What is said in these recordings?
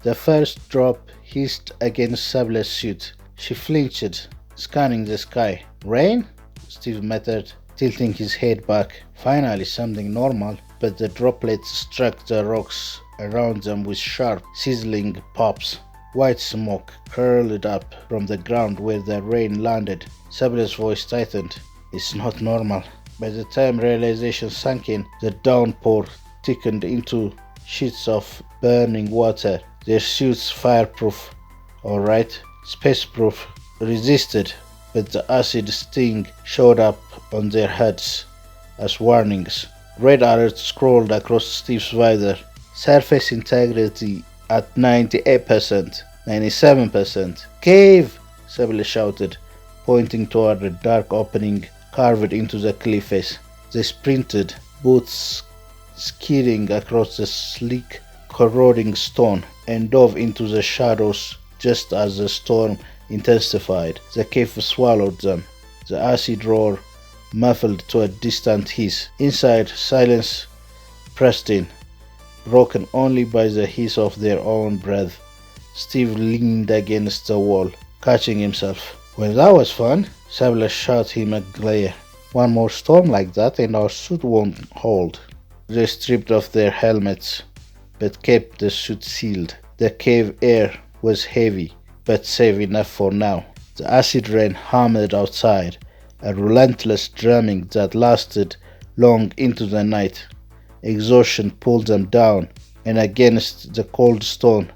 The first drop hissed against Sable's suit. She flinched, scanning the sky. Rain? Steve muttered, tilting his head back. Finally something normal, but the droplets struck the rocks around them with sharp, sizzling pops. White smoke curled up from the ground where the rain landed. Sable's voice tightened. It's not normal. By the time realization sank in, the downpour thickened into sheets of burning water. Their suits fireproof, alright, spaceproof, resisted, but the acid sting showed up on their heads as warnings. Red alert scrolled across Steve's visor. Surface integrity at 98%, 97%. Cave! Sable shouted, pointing toward a dark opening carved into the cliff face. They sprinted, boots skidding across the sleek, corroding stone, and dove into the shadows just as the storm intensified. The cave swallowed them, the acid roar muffled to a distant hiss. Inside, silence pressed in, broken only by the hiss of their own breath. Steve leaned against the wall, catching himself. Well, that was fun. Sable shot him a glare. One more storm like that and our suit won't hold. They stripped off their helmets, but kept the suit sealed. The cave air was heavy, but safe enough for now. The acid rain hammered outside, a relentless drumming that lasted long into the night. Exhaustion pulled them down, and against the cold stone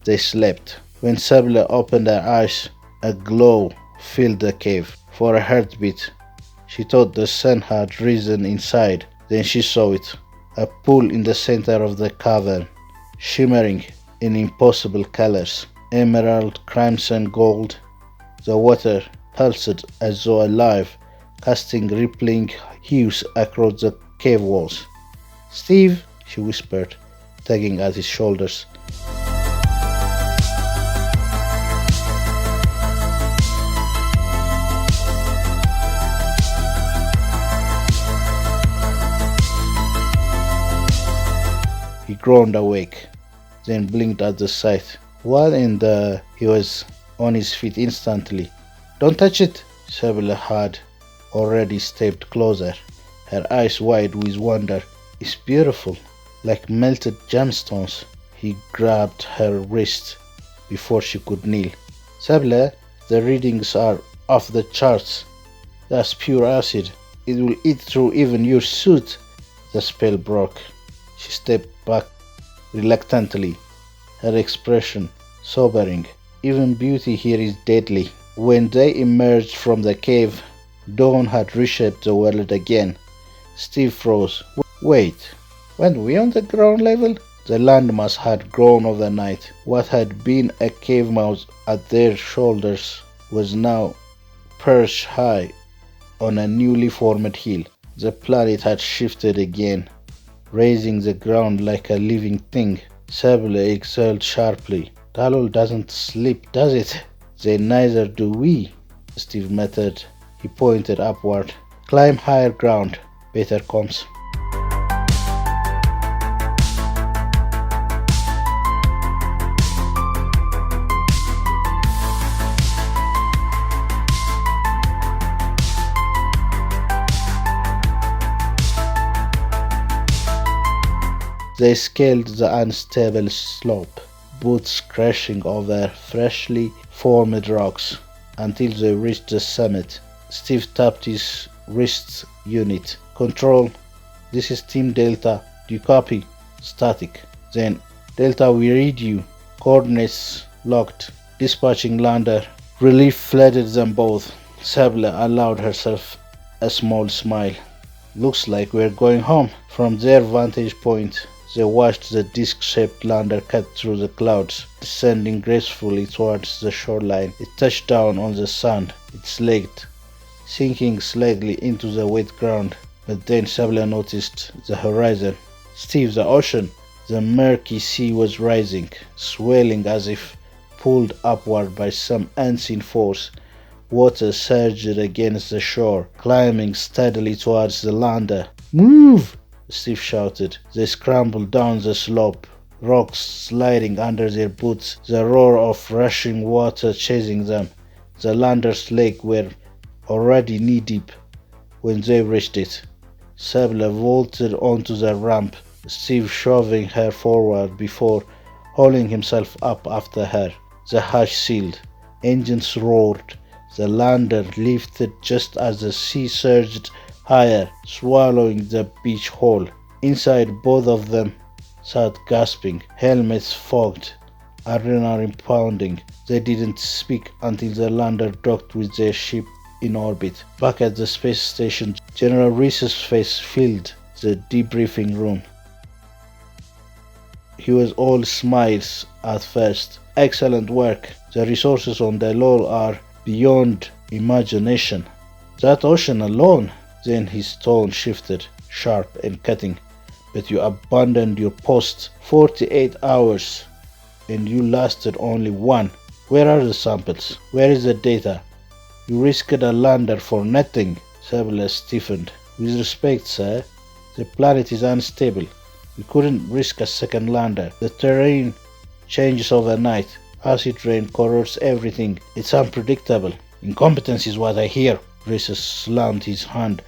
they slept. When Sable opened her eyes, a glow filled the cave. For a heartbeat, she thought the sun had risen inside. Then she saw it, a pool in the center of the cavern, shimmering in impossible colors. Emerald, crimson, gold. The water pulsed as though alive, casting rippling hues across the cave walls. Steve, she whispered, tugging at his shoulders. He groaned awake, then blinked at the sight. What in the... He was on his feet instantly. Don't touch it! Sable had already stepped closer, her eyes wide with wonder. It's beautiful, like melted gemstones. He grabbed her wrist before she could kneel. Sable, the readings are off the charts. That's pure acid. It will eat through even your suit. The spell broke. She stepped back reluctantly, her expression sobering. Even beauty here is deadly. When they emerged from the cave, dawn had reshaped the world again. Steve froze. Wait, weren't we on the ground level? The landmass had grown overnight. What had been a cave mouth at their shoulders was now perched high on a newly formed hill. The planet had shifted again, raising the ground like a living thing. Sable exhaled sharply. Dalol doesn't sleep, does it? Then neither do we, Steve muttered. He pointed upward. Climb higher ground. Better comes. They scaled the unstable slope, boots crashing over freshly formed rocks, until they reached the summit. Steve tapped his wrist unit. Control, this is Team Delta. Do you copy? Static. Then, Delta, we read you. Coordinates locked. Dispatching lander. Relief flooded them both. Sable allowed herself a small smile. Looks like we're going home. From their vantage point, they watched the disc-shaped lander cut through the clouds, descending gracefully towards the shoreline. It touched down on the sand. It slid, sinking slightly into the wet ground. But then Sable noticed the horizon. Steve, the ocean. The murky sea was rising, swelling as if pulled upward by some unseen force. Water surged against the shore, climbing steadily towards the lander. Move! Steve shouted. They scrambled down the slope, rocks sliding under their boots, the roar of rushing water chasing them. The landers' legs were already knee-deep when they reached it. Sable vaulted onto the ramp, Steve shoving her forward before hauling himself up after her. The hatch sealed. Engines roared. The lander lifted just as the sea surged higher, swallowing the beach hole. Inside, both of them sat gasping, helmets fogged, adrenaline pounding. They didn't speak until the lander docked with their ship in orbit. Back at the space station, General Reese's face filled the debriefing room. He was all smiles at first. Excellent work. The resources on Dalol are beyond imagination. That ocean alone. Then his tone shifted, sharp and cutting. But you abandoned your post 48 hours and you lasted only one. Where are the samples? Where is the data? You risked a lander for nothing. Sabla stiffened. With respect, sir, the planet is unstable. We couldn't risk a second lander. The terrain changes overnight. Acid rain corrodes everything. It's unpredictable. Incompetence is what I hear. Reese slammed his hand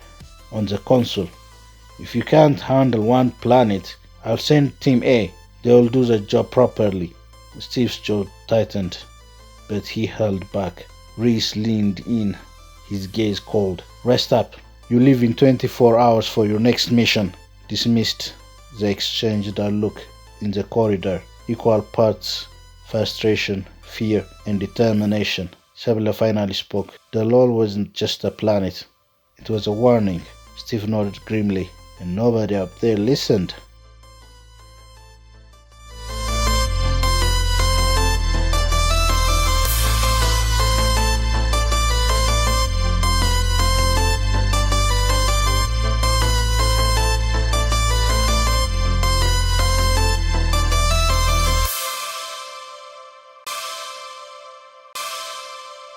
on the console. If you can't handle one planet, I'll send Team A. They'll do the job properly. Steve's jaw tightened, but he held back. Reese leaned in, his gaze cold. Rest up. You leave in 24 hours for your next mission. Dismissed. They exchanged a look in the corridor. Equal parts frustration, fear, and determination. Sabla finally spoke. Dalol wasn't just a planet. It was a warning. Steve nodded grimly. And nobody up there listened.